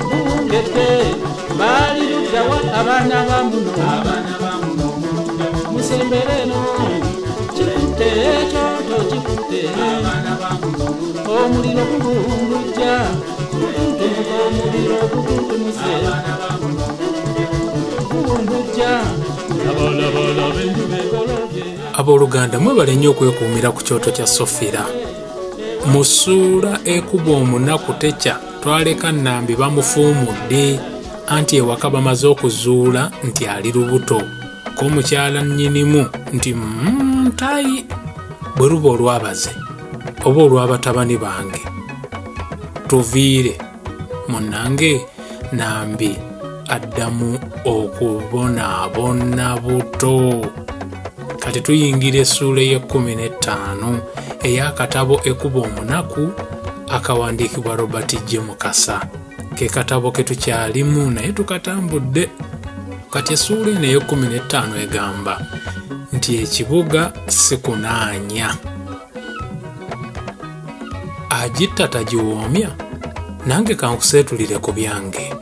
bungedde bali luddawa abaana bamuno musembereno kikutte ekyoto kikutte omuliro gugundujja omuliro gugundumuse gugundujja labalabala bendubegolobye. Abooluganda mwebale nnyo okwekuumira ku kyoto kya Sofira. Mu ssuula ekuba omunaku tekya twaleka Nambi bamufuumudde anti ewaka bamaze okuzuula nti ali lubuto k'omukyala nnyinimu nti tayi bwe luba olwabaze oba olw'abatabani bange tuviire munnange Nambi addamu okubonaabona buto. Kati tuyingira essuula ye-15 ey'akatabo ekuba omunaku akawandiikibwa Robert G. Mukasa. Ke katabo ke tukyalimu naye tukatambudde. Kati essuula eno ey'e-15 egamba nti ekibuga si kunaanya. Agitta tagiwoomya, nange kankuseetulire ku byange.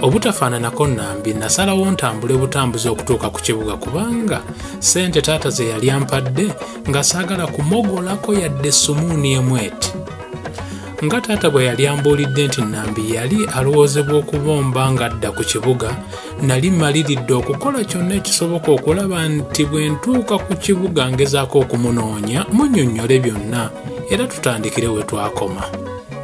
Obutafaananako Nambi nasalawo ntambule butambuzi okutuuka ku kibuga kubanga ssente taata ze yali ampadde nga saagala kumogolako yadde sumuuni emweti. Nga taata bwe yali ambuulidde nti Nambi yali alowoozebwa okubomba ng'adda ku kibuga, nali mmaliridde okukola kyonna ekisoboka okulaba nti bwe ntuuka ku kibuga ngezaako okumunoonya munnyonnyole byonna era tutandikire we twakoma.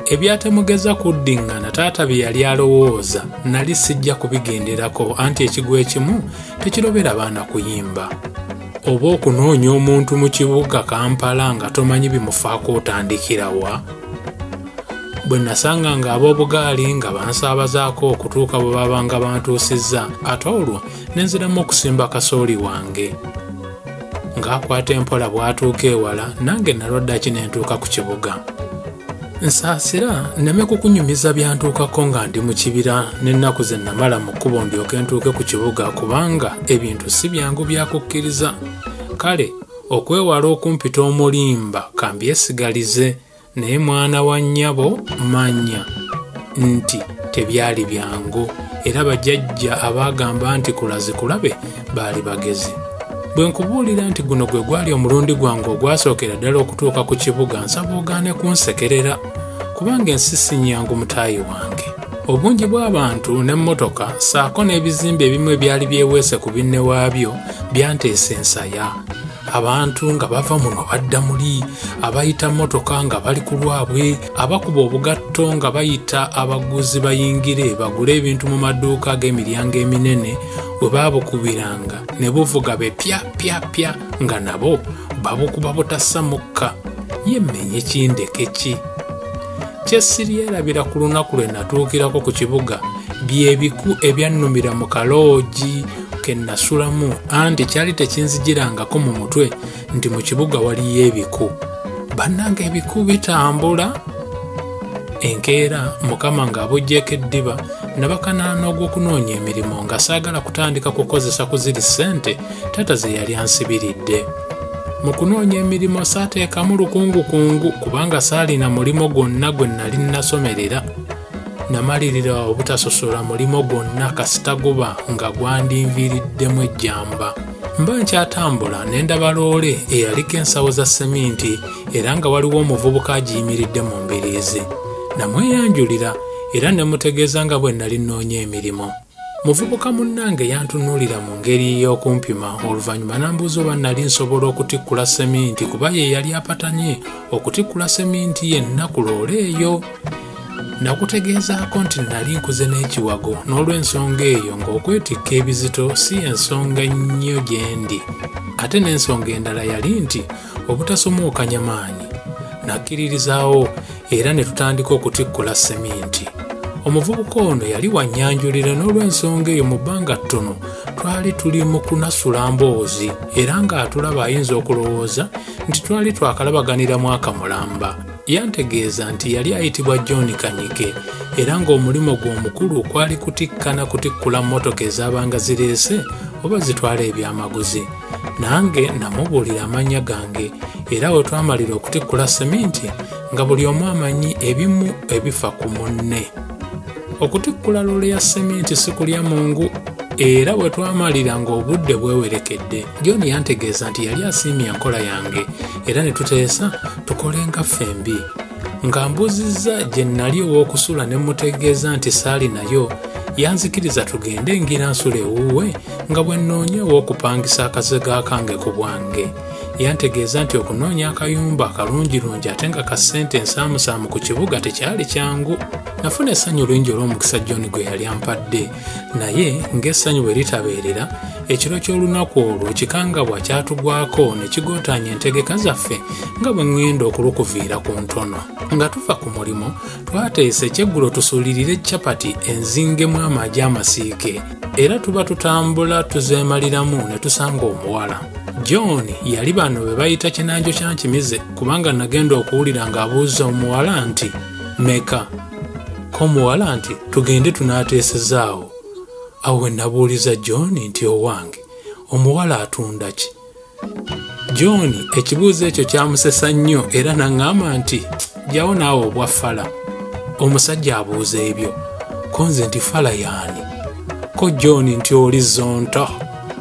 Ebyatemugeza kuddingana taata bye yali alowooza nali sijja kubigenderako anti ekigo ekimu tekirobera baana kuyimba. Oba okunoonya omuntu mu kibuga Kampala nga tomanyi bimufaako otandikirawa. Bwe nasanga nga ab'obugaali nga bansaabazaako okutuuka bwe babanga bantuusizza ate olwo ne nziramu okusimba kasooli wange. Ng'akwata empola bw'atuuka ewala nange nalwadda ki ne ntuuka ku kibuga. Nsaasira nneme kukunyumiza byantuukako nga ndi mu kibira n'ennaku ze namala mu kkubo ndyoke ntuuke ku kibuga kubanga ebintu si byangu byakukkiriza. Kale okwewala okumpita omulimba kambyesigalize naye mwana wa nnyabo manya nti tebyali byangu era bajjajja abaagamba nti kulazi kulabe baali bagezi. Bwe nkubuulira nti guno gwe gwali omulundi gwange ogwasookera ddala okutuuka ku kibuga nsaba ogaane kunsekerera kubanga ensi si nnyangu mutaayi wange. Obungi bw'abantu n'emmotoka saako n'ebizimbe ebimu ebyali byeweese ku binne waabyo byanteesa ensaya. Abantu nga bava muno badda muli, abayita mmotoka nga bali ku lwabwe, abakuba obugatto nga bayita abaguzi bayingire bagule ebintu mu maduuka ag'emiryango eminene bwe baabukubiranga ne buvuga be pya pya pya nga nabo babukuba butassa mukka. Yemmenye kindeke ki? Kye siryerabira ku lunaku lwe natuukirako ku kibuga byebiku ebyannumira mu kaloogi ke nasulamu anti kyali tekinzijirangako mu mutwe nti mu kibuga waliyo ebiku. Bannange ebiku bitambula. Enkeera Mukama ng'abuggyeko eddiba nabakanaana ogw'okunoonya emirimu nga saagala kutandika kukozesa ku ziri ssente taata ze yali ansibiridde. Mu kunoonya emirimu saateekamu lukungukungu kubanga saalina mulimo gwonna gwe nali nasomerera. Namalirira obutasosola mulimo gwonna kasita guba nga gwandinviiriddemu ejjamba. Mba nkyatambula ne ndaba loole eyaliko ensawo za seminti era nga waliwo omuvubuka agiyimiridde mu mbiriizi. Namweyanjulira era ne mutegeeza nga bwe nali nnoonya emirimu. Muvubuka munnange yantunuulira mu ngeri y'okumpima oluvannyuma n'ambuuza oba nali nsobola okutikkula seminti kuba ye yali apatanye okutikkula seminti yenna ku loole eyo. Nakutegeezaako nti nali nkuze n'ekiwago n'olw'ensonga eyo ng'okwetikka ebizito si ensonga nnyo gye ndi. Ate n'ensonga endala yali nti obutasomookanya maanyi. Nakkiririzaawo era ne tutandika okutikkula seminti. Omuvubuka ono yali wannyanjulira n'olw'ensonga eyo mu bbanga ttono twali tuli mu kunasula mboozi era ng'atulaba ayinza okulowooza nti twali twakalabaganira mwaka mulamba. Yantegeeza nti yali ayitibwa John Kanyike era ng'omulimu gwe omukulu kwali kutikkula mmotoka ezaabanga zireese oba zitwala ebyamaguzi. Nange namubuulira amannya gange era we twamalira okutikkula seminti nga buli omu amanyi ebimu ebifa ku munne. Okutikkula loole ya sementi si kulya mungu, era bwe twamalira ng'obudde bwewerekedde, John yantegeeza nti yali asiimye enkola yange era ne tuteesa tukole nga ffembi. Nga mbuuzizza gye nnali ow'okusula ne mutegeeza nti saali nayo, yanzikiriza tugende ngira nsula ewuwe nga bwe nnoonya ow'okupangisa akazigo akange ku bwange. Yantegeeza nti okunoonya akayumba akalungirungi ate nga ka ssente ensaamusaamu ku kibuga tekyali kyangu. Nafuna essanyu lingi olw'omukisa John gwe yali ampadde, naye ng'essanyu bwe litabeerera, ekiro ky'olunaku olwo kikangabwa kyatugwako ne kigootaanya entegeka zaffe nga bwe ŋŋenda okulukuviira ku ntono. Nga tuva ku mulimu, twateese ekyeggulo tusuulirire capati enzingemu amagi amasiike, era tuba tutambula tuzeemaliramu ne tusanga omuwala. John yali bano be bayita kinanjo kya nkimize, kubanga nagenda okuwulira ng'abuuza omuwala nti meka, ko muwala nti tugende tunaateesezaawo. Awo we nabuuliza John nti owange, omuwala atunda ki? John ekibuuzo ekyo kyamusesa nnyo era naŋŋamba nti jjawo naawe obwa fala. Omusajja abuuza ebyo, ko nze nti fala yaani? Ko John nti oli zonto.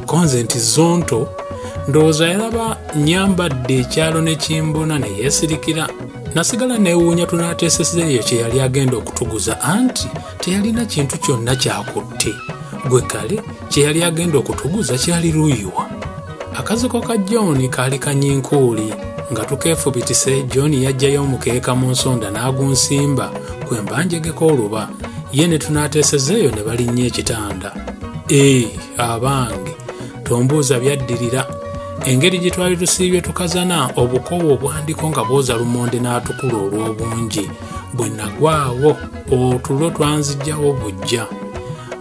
Ko nze nti zonto? Ndowooza yalaba nyambadde ekyalo ne kimbona ne yeesirikira. Nasigala neewuunya tunaateesezeeyo kye yali agenda okutuguza, anti teyalina kintu kyonna kyakutte. Gwe kale kye yali agenda okutuguza kyali luyiwa. Akazigo ka John kaali kanyinkuuli. Nga tukeefubitise, John yajjayo omukeeka mu nsonda n'agunsimba kwe mbanjegeko oluba, ye ne tunaateesezeeyo ne balinnya ekitanda. Abange, tombuuza byaddirira. Engeri gye twali tusiibye tukazana, obukoowu obwandiko nga bwoza lumonde n'atukula olw'obungi. Bwe nagwawo, otulo twanzijjawo bujja.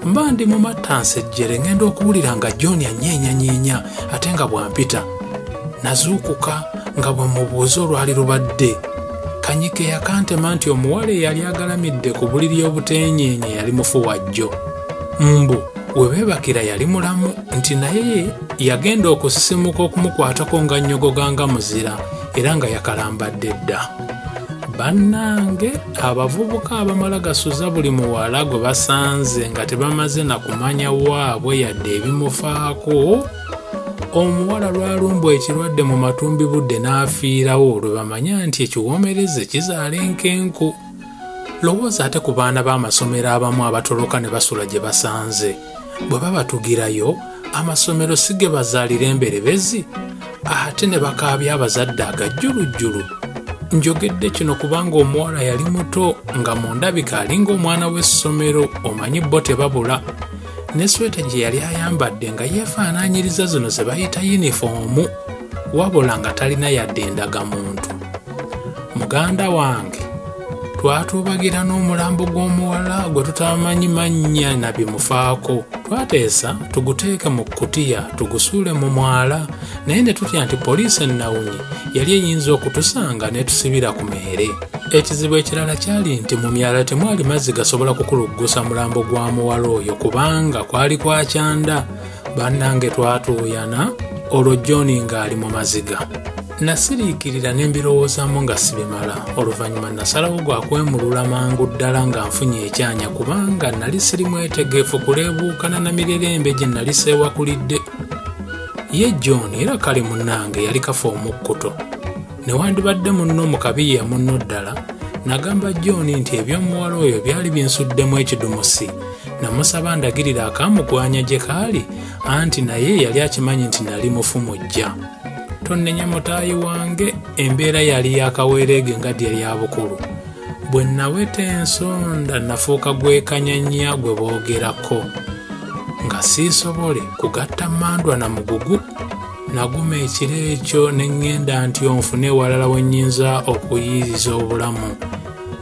Mba ndi mu mattansejjere ngenda okuwulira nga John anyeenyanyeenya ate nga bwampita. Nazuukuka nga bwe mubuuza olwali lubadde. Kanyike yakantema nti omuwala eyali agalamidde ku buliri obuteenyeenye yali mufu wajjo. Mbu we beebakira yali mulamu, nti naye yagenda okusisimuka okumukwatako nga nnyogoga muzira era nga yakalambadde dda. Bannange, abavubuka abamala gasuza buli muwala gwe basanze nga tebamaze na kumanya waabwe yadde ebimufaako. Omuwala lwalumbwa ekirwadde mu matumbi budde n'afiirawo lwe bamanya nti ekiwoomereze kizaala enkenku. Lowooza ate ku baana b'amasomero abamu abatoloka ne basula gye basanze. Bwe babatugirayo, amasomero si ge bazaalira emberebezi, ate ne bakaabya abazadde agajjulujjulu. Njogedde kino kubanga omuwala yali muto nga mu ndabika alinga omwana w'essomero, omanyi bo tebabula. Ne sweta gye yali ayambadde nga yeefaanaanyiriza zino ze bayita yinifoomu, wabula nga talina yadde endagamuntu. Muganda wange, twatuubagira n'omulambo gw'omuwala gwe tutamanyi mannya na bimufaako. Twateesa tuguteeke mu kkutiya tugusuule mu mwala, naye ne tutya nti poliisi ennawunyi yali eyinza okutusanga n'etusibira ku meere. Ekizibu ekirala kyali nti mu myala temwali mazzi gasobola kukuluggusa mulambo gwa muwala oyo kubanga kwali kwakyanda. Bannange twatuuyana olwo John ng'ali mu maziga. Nasiriikirira ne mbirowoozaamu nga sibimala. Oluvannyuma nasalawo gwa kwemulula mangu ddala nga nfunye ekyanya kubanga nali siri mwetegeefu kuleebuukana na mirerembe gye nali seewakulidde. Ye John era kale munnange yali kafa omukkuto. Newandibadde munno mu kabiya munno ddala, nagamba John nti eby'omuwala oyo byali binsuddemu ekidumusi. Namusaba ndagirira akamugwanya gye kaali, anti naye yali akimanyi nti nali mufu mujja. Tonnenya mutaayi wange, embeera yali yakaweereege nga dye lya bukulu. Bwe naweta ensonda nafuuka gwekanyanya gwe boogerako. Nga siisobole kugatta mandwa na mugugu, naguma ekiro ekyo ne ŋŋenda nti onfune walala we nnyinza okuyiriza obulamu.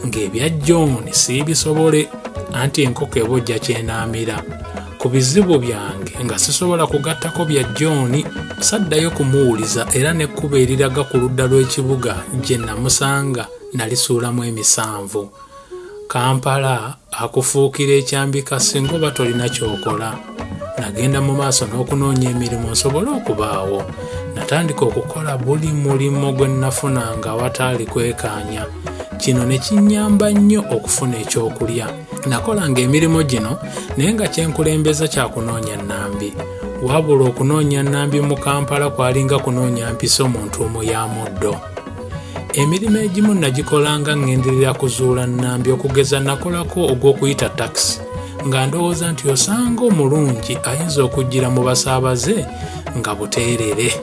Ng'ebya John siibisobole, anti enkoko ebojja kyenaamira. Ku bizibu byange nga sisobola kugattako bya John, saddayo kumuwuliza era n'ekkubo eriraga ku ludda lw'ekibuga gye namusanga nalisuulamu emisanvu. Kampala akufuukira ekyambika singa oba tolina kyokola. Nagenda mu maaso n'okunoonya emirimu nsobole okubaawo. Natandika okukola buli mulimo gwe nafuna nga awataali kwekaanya. kino ne kinnyamba nnyo okufuna ekyokulya. Nakolanga emirimu gino naye nga kyenkulembeza kyakunoonya nnambi. Wabula okunoonya nnambi mu Kampala kwalinga kunoonya mpiso mu ntuumu ya muddo. Emirimu egimu nagikolanga ngenderera kuzuula nnambi, okugeza nakolako ogw'okuyita takisi nga ndowooza nti osanga omulungi ayinza okujjira mu basaabaze nga buteerere.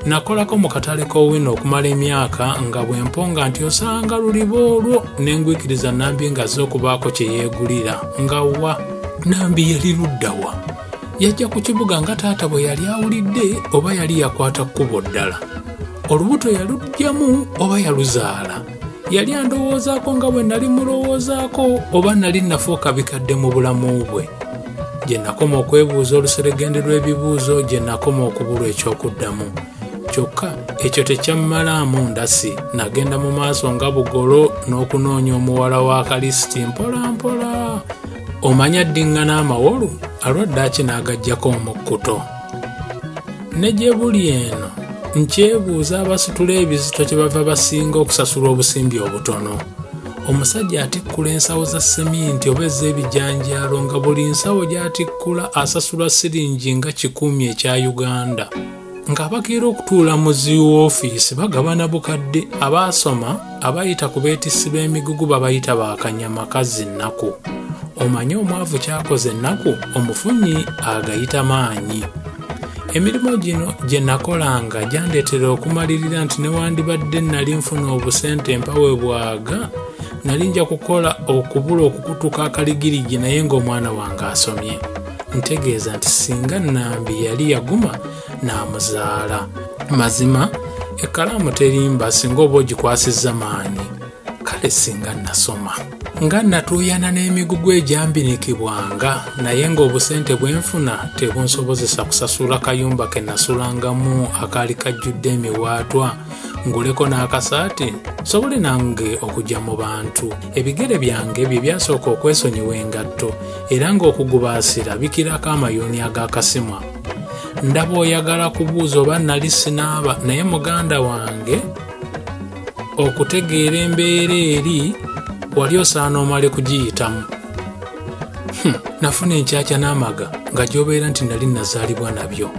Nakolako mu katale k'Owino okumala emyaka nga bwe mponga nti osanga luliba olwo n'engwikiriza nnambi nga azze okubaako kye yeegulira nga wa. Nnambi yali ludda wa? Yajja ku kibuga nga taata bwe yali awulidde oba yali yakwata kkubo ddala? Olubuto yaluggyamu oba yaluzaala? Yali andowoozaako nga bwe nali mulowoozaako oba nali nafuuka bikadde mu bulamu bwe? Gye nakoma okwebuuza oluseregende lw'ebibuuzo, gye nakoma okubulwa ekyokuddamu. Kyokka ekyo tekyammalaamu ndasi. Nagenda mu maaso nga bugolo n'okunoonya omuwala wa Kalisiti mpola mpola. Omanya ddiŋŋana amawolu alwadde akinaagajjako omukkuto. Ne gye buli eno nkyebuuza abasitula ebizito kye bava basinga okusasula obusimbi obutono. Omusajja atikkula ensawo za seminti oba ez'ebijanjaalo nga buli nsawo gy'atikkula asasula siringi nga 100 ekya Uganda. Ng'abakeera okutuula mu zi woofiisi bagabana bukadde. Abaasoma abayita ku beetissi b'emigugu babayita bakanyama kazi nnaku. Omanye omwavu kyakoze ennaku, omufunyi agayita maanyi. Emirimu gino gye nakolanga gyandeetera okumalirira nti newandibadde nali nfuna obusente mpawe bwaga, nali nja kukola okubula okukutuka akaligirigi naye ng'omwana wange asomye. Ntegeeza nti singa nnambi yali yaguma n'amuzaala. Mazima ekkalaamu terimba singa oba ogikwasizza maanyi. Kale singa nasoma. Nga natuuyana n'emigugu egyambinikibwanga naye ng'obusente bwe nfuna tebunsobozesa kusasula kayumba ke nasulangamu akaali kajjudde emiwaatwa, nguleko n'akasaati sobole nange okujja mu bantu. Ebigere byange bye byasooka okwesonyiwa engatto era ng'okugubaasira bikirako amayuuni ag'akasimwa. Ndaba oyagala kubuuza oba nali sinaaba, naye muganda wange okutegeera embeera eri wali osaana omale kugiyitamu. Nafuna enkyakya n'amaga nga gy'obeera nti nali nazaalibwa nabyo.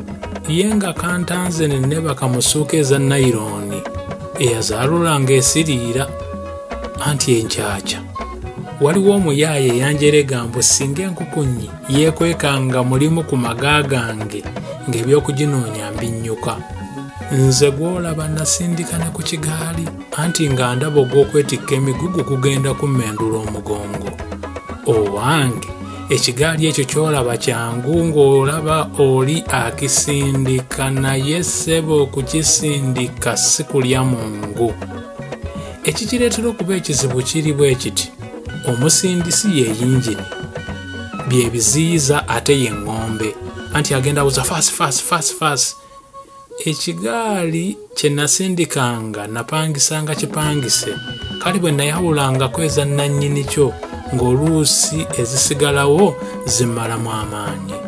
Ye nga kantanze ne nebaka mu ssuuka eza nayirooni eyazaalulanga esiriira. Anti enkyakya waliwo omuyaaye eyanjerega mbu singa enkukunyi yeekwekanga mulimu ku maga gange ng'ebyokuginoonya mbinnyuka. Nze gw'olaba nasindika ne ku kigaali anti nga ndaba ogw'okwetikka emigugu kugenda kummendula omugongo. Owange ekigaali ekyo ky'olaba kyangu ng'olaba oli akisindika, naye ssebo okukisindika si kulya mungu. Ekikireetera okuba ekizibu kiri bwe kiti: omusindisi ye yingini, bye biziyiza ate ye ŋŋombe, anti agenda buza faasi. Ekigaali kye nasindikanga napangisanga kipangise, kale bwe nayawulangako eza nannyini kyo ng'oluusi ezisigalawo zimmalamu amaanyi.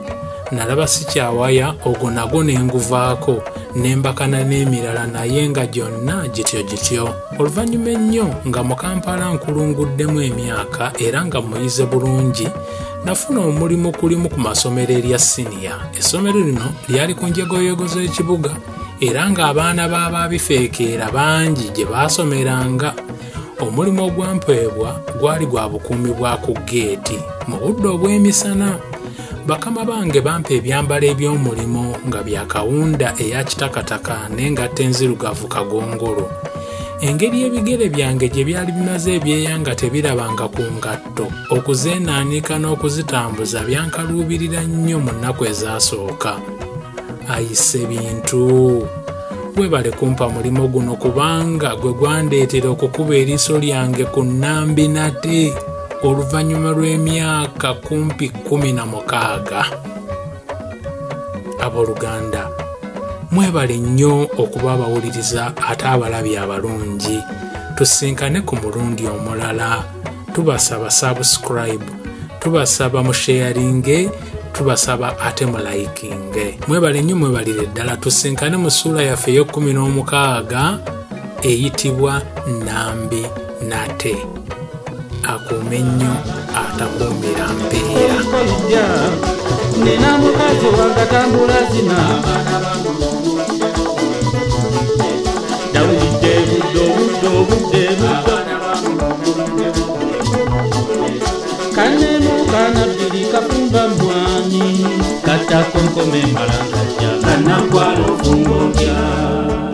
Nalaba si kyawaya, ogwo nagwo ne nguvaako nembakana n'emirala naye nga gyonna gityo. Oluvannyuma ennyo nga mu Kampala nkulunguddemu emyaka era nga muyize bulungi, nafuna omulimu kulimu ku masomero erya siniya. Essomero lino lyali ku njegoyego z'ekibuga era ng'abaana b'ababifeekeera bangi gye baasomeranga. Omulimu ogwampeebwa gwali gwa bukuumi bwa ku geeti mu budde obw'emisana. Bakama bange bampa ebyambalo eby'omulimu nga bya kawunda eya kitakataka n'engatto enzirugavu kagongolo. Engeri ebigere byange gye byali bimaze ebyeyanga tebirabanga ku ngatto, okuzeenaanika n'okuzitambuza byankaluubirira nnyo mu nnaku ezaasooka. Ayise bintu, webale kumpa mulimu guno kubanga gwe gwandeetera okukuba eriiso lyange ku nnambi nate oluvannyuma lw'emyaka kumpi 16. Abooluganda, mwebale nnyo okuba abawuliriza ate abalabi abalungi. Tusinkane ku mulundi omulala. Tubasaba subscribe, tubasaba musharinge, tubasaba ate mulayikinge. Mwebale nnyo, mwebalire ddala. Tusinkane mu ssuula yaffe ey'okumi n'omukaaga eyitibwa Nambi nate akuume nnyo atakuumira mpeera. Nina mukazi wange atambula zina Dawidde budde Kanemu kana bbiri kafumba mwami Kata konkome mbalangajja Kanakwalo fungo bya